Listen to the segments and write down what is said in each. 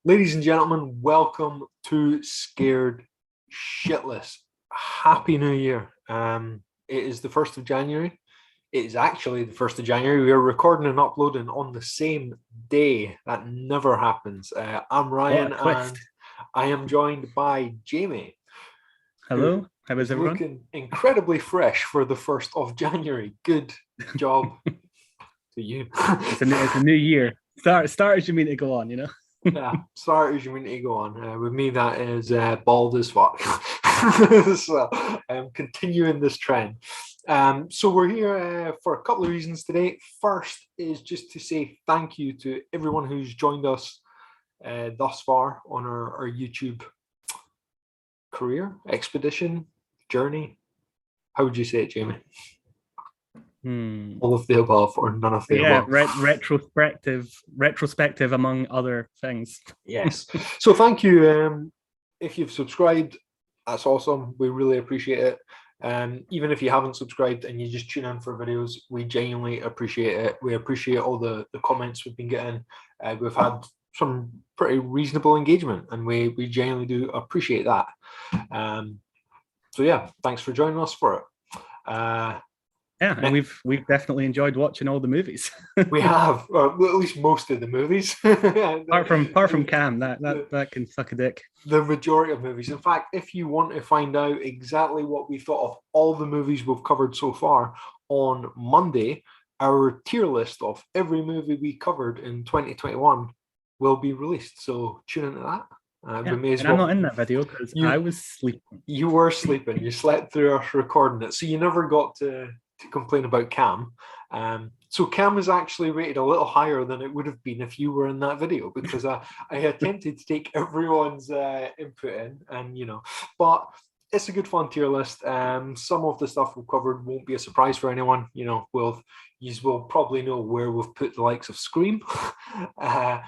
Ladies and gentlemen, welcome to Scared Shitless. Happy New Year. It is the 1st of January. It is actually the 1st of January. We are recording and uploading on the same day. That never happens. I'm What Ryan a twist. and I am joined by Jamie, who Hello, how is is everyone? looking incredibly fresh for the 1st of January. Good job to you. It's a new year. Start as you mean to go on, you know? Yeah, start as you mean to go on. With me, that is bald as fuck. So I'm continuing this trend. So we're here for a couple of reasons today. First is just to say thank you to everyone who's joined us thus far on our YouTube career, expedition, journey. How would you say it, Jamie? Hmm. All of the above or none of the Yeah, above? retrospective among other things. Yes. So thank you. If you've subscribed, that's awesome. We really appreciate it. Even if you haven't subscribed and you just tune in for videos, we genuinely appreciate it. We appreciate all the comments we've been getting. We've had some pretty reasonable engagement, and we genuinely do appreciate that. So yeah, thanks for joining us for it. Yeah, and we've definitely enjoyed watching all the movies. We have, well, at least most of the movies. apart from Cam, that that the, that can suck a dick. the majority of movies. In fact, if you want to find out exactly what we thought of all the movies we've covered so far, on Monday, our tier list of every movie we covered in 2021 will be released. So tune into that. We Yeah, may as and I'm well. not in that video because You I was sleeping. you were sleeping. You slept through us recording it, so you never got to complain about Cam. So Cam is actually rated a little higher than it would have been if you were in that video because I attempted to take everyone's input in, and but it's a good fun tier list. Some of the stuff we've covered won't be a surprise for anyone. You will probably know where we've put the likes of Scream. uh,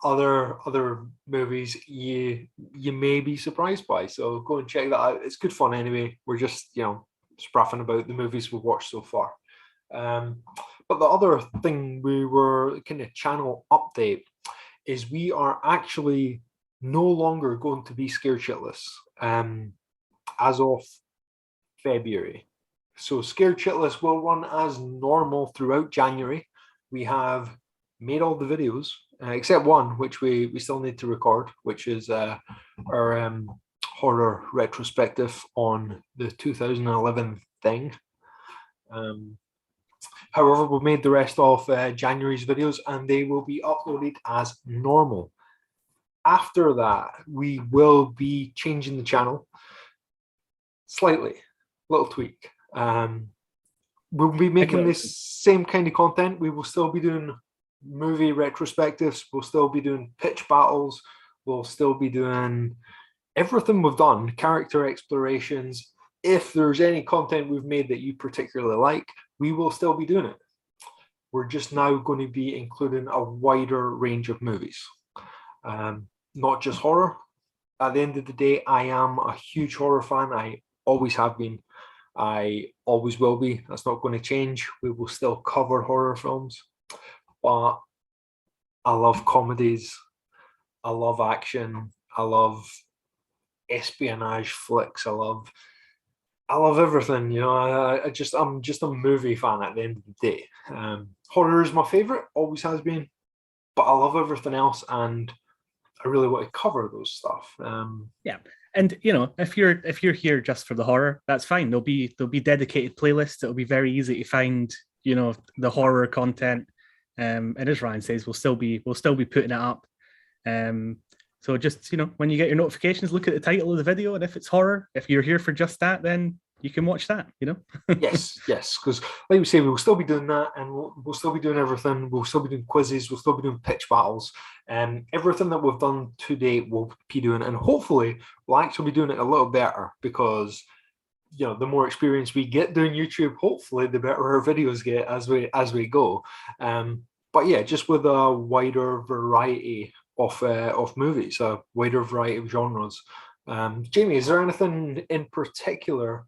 other movies you may be surprised by. So go and check that out. It's good fun anyway. We're just spraffing about the movies we've watched so far. But the other thing we were kind of channel update is we are actually no longer going to be scared shitless as of February. So Scared Shitless will run as normal throughout January. We have made all the videos, except one, which we still need to record, which is our horror retrospective on the 2011 thing. However, we've made the rest of January's videos and they will be uploaded as normal. After that, we will be changing the channel slightly, little tweak. We'll be making this same kind of content. We will still be doing movie retrospectives. We'll still be doing pitch battles. We'll still be doing everything we've done, character explorations. If there's any content we've made that you particularly like, we will still be doing it. We're just now going to be including a wider range of movies, not just horror. At the end of the day, I am a huge horror fan. I always have been. I always will be. That's not going to change. We will still cover horror films, but I love comedies. I love action. I love espionage flicks. I love everything. I'm just a movie fan at the end of the day. Horror is my favorite. Always has been, but I love everything else, and I really want to cover those stuff. Yeah, and if you're here just for the horror, that's fine. There'll be dedicated playlists. It'll be very easy to find the horror content. And as Ryan says, we'll still be putting it up. So just when you get your notifications, look at the title of the video, and if it's horror, if you're here for just that, then you can watch that. Yes, yes, because like we say, we will still be doing that, and we'll still be doing everything. We'll still be doing quizzes. We'll still be doing pitch battles, and everything that we've done to date, we'll be doing, and hopefully, we'll actually be doing it a little better because the more experience we get doing YouTube, hopefully, the better our videos get as we go. But yeah, just with a wider variety of movies, a wider variety of genres. Jamie, is there anything in particular,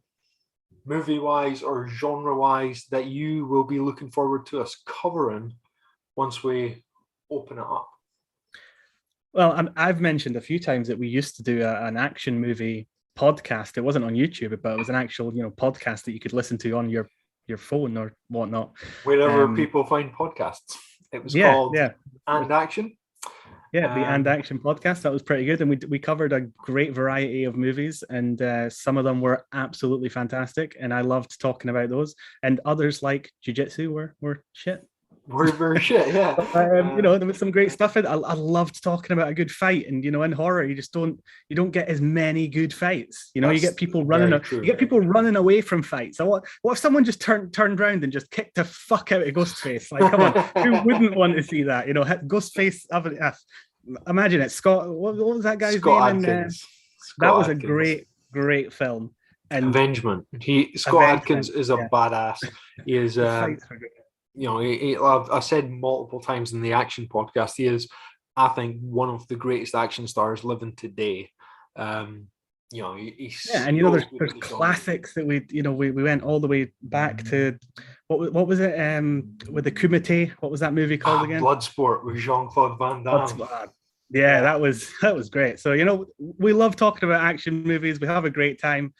movie wise or genre wise, that you will be looking forward to us covering once we open it up? Well, I've mentioned a few times that we used to do an action movie podcast. It wasn't on YouTube, but it was an actual, podcast that you could listen to on your phone or whatnot. Wherever Um, people find podcasts. It was yeah, called yeah, And Action. yeah. The And Um, Action podcast, that was pretty good, and we covered a great variety of movies, and some of them were absolutely fantastic, and I loved talking about those. And others like Jiu-Jitsu were shit. we're very shit, yeah. There was some great stuff in it. I loved talking about a good fight, and in horror, you don't get as many good fights. You That's get people very you true. get people running away from fights. So what if someone just turned around and just kicked the fuck out of Ghostface? Like, come on, who wouldn't want to see that? Ghostface. Imagine it, Scott. What was that guy's Scott name? Adkins. That was Adkins. a great film. And Avengement. Scott Adkins is a badass. He is. Fights were great. I've said multiple times in the action podcast, he is, I think, one of the greatest action stars living today. He's and there's classics that we went all the way back to what was it with the Kumite? What was that movie called again? Bloodsport with Jean-Claude Van Damme. Yeah, that was great. So we love talking about action movies. We have a great time.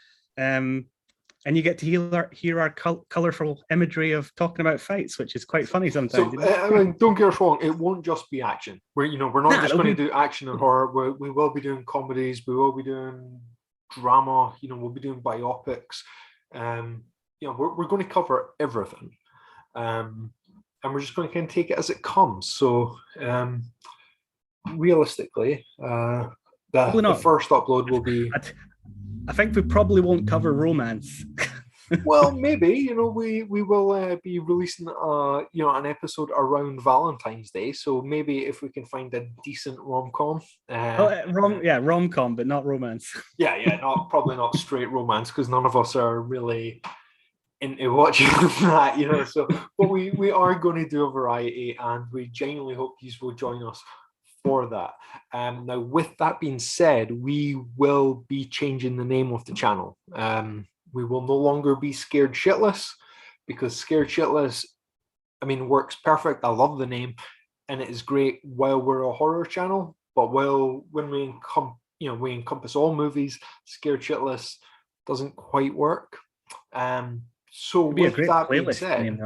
And you get to hear our colorful imagery of talking about fights, which is quite funny sometimes. So, don't get us wrong, it won't just be action. We're not just going to do action and horror. We will be doing comedies. We will be doing drama. We'll be doing biopics. We're going to cover everything, and we're just going to kind of take it as it comes. So, realistically, the first upload will be. I think we probably won't cover romance. Well, maybe we will be releasing an episode around Valentine's Day. So maybe if we can find a decent rom-com. Rom-com, but not romance. Yeah, probably not straight romance because none of us are really into watching that, So, but we are going to do a variety, and we genuinely hope you will join us for that. Now, with that being said, we will be changing the name of the channel. We will no longer be Scared Shitless, because Scared Shitless, works perfect. I love the name, and it is great while we're a horror channel. But when we encompass all movies, Scared Shitless doesn't quite work. So with that being said,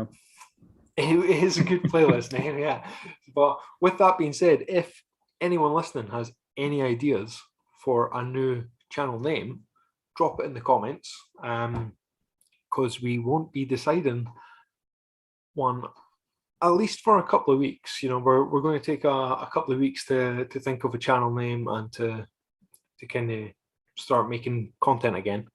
it is a good playlist name, yeah. But with that being said, if anyone listening has any ideas for a new channel name, drop it in the comments, because we won't be deciding one at least for a couple of weeks. We're going to take a couple of weeks to think of a channel name and to kind of start making content again.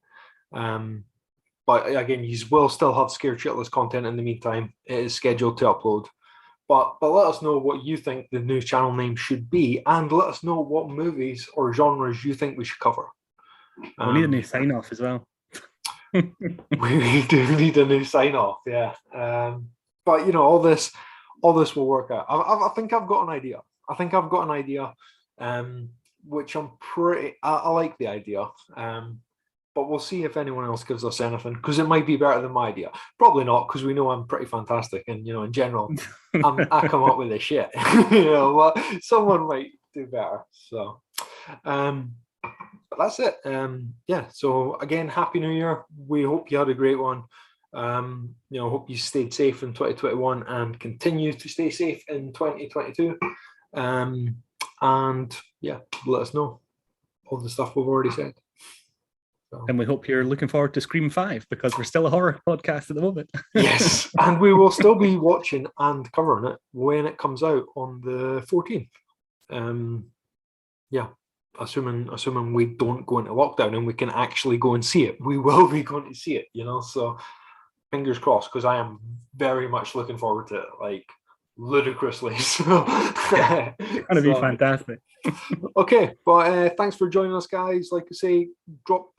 But again, you will still have Scared Shitless content in the meantime. It is scheduled to upload. But let us know what you think the new channel name should be, and let us know what movies or genres you think we should cover. We need a new sign-off as well. We do need a new sign-off, yeah. But all this will work out. I think I've got an idea. Which I like the idea. But we'll see if anyone else gives us anything, because it might be better than my idea. Probably not, because we know I'm pretty fantastic, and in general, I come up with this shit. But someone might do better. So, but that's it. So again, Happy New Year. We hope you had a great one. Hope you stayed safe in 2021 and continue to stay safe in 2022. And yeah, let us know all the stuff we've already said. So. And we hope you're looking forward to Scream 5, because we're still a horror podcast at the moment. Yes, and we will still be watching and covering it when it comes out on the 14th. Assuming we don't go into lockdown and we can actually go and see it. We will be going to see it, so fingers crossed, because I am very much looking forward to it, like ludicrously. So it's going to be fantastic. Okay, but thanks for joining us, guys. Like I say, drop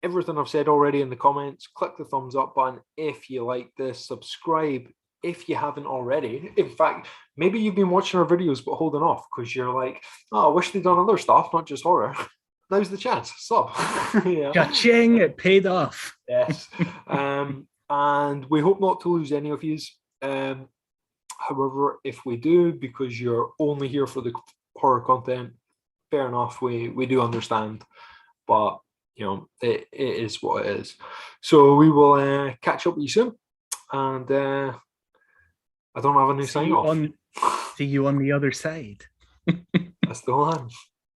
everything I've said already in the comments. Click the thumbs up button if you like this. Subscribe if you haven't already. In fact, maybe you've been watching our videos but holding off because you're like, I wish they'd done other stuff, not just horror. Now's the chance. Sub. Yeah. Cha-ching, it paid off. Yes. And we hope not to lose any of you. However, if we do, because you're only here for the horror content, fair enough. We do understand, but you know, it is what it is. So we will catch up with you soon, and I don't have a new sign off. See you on the other side. That's the one.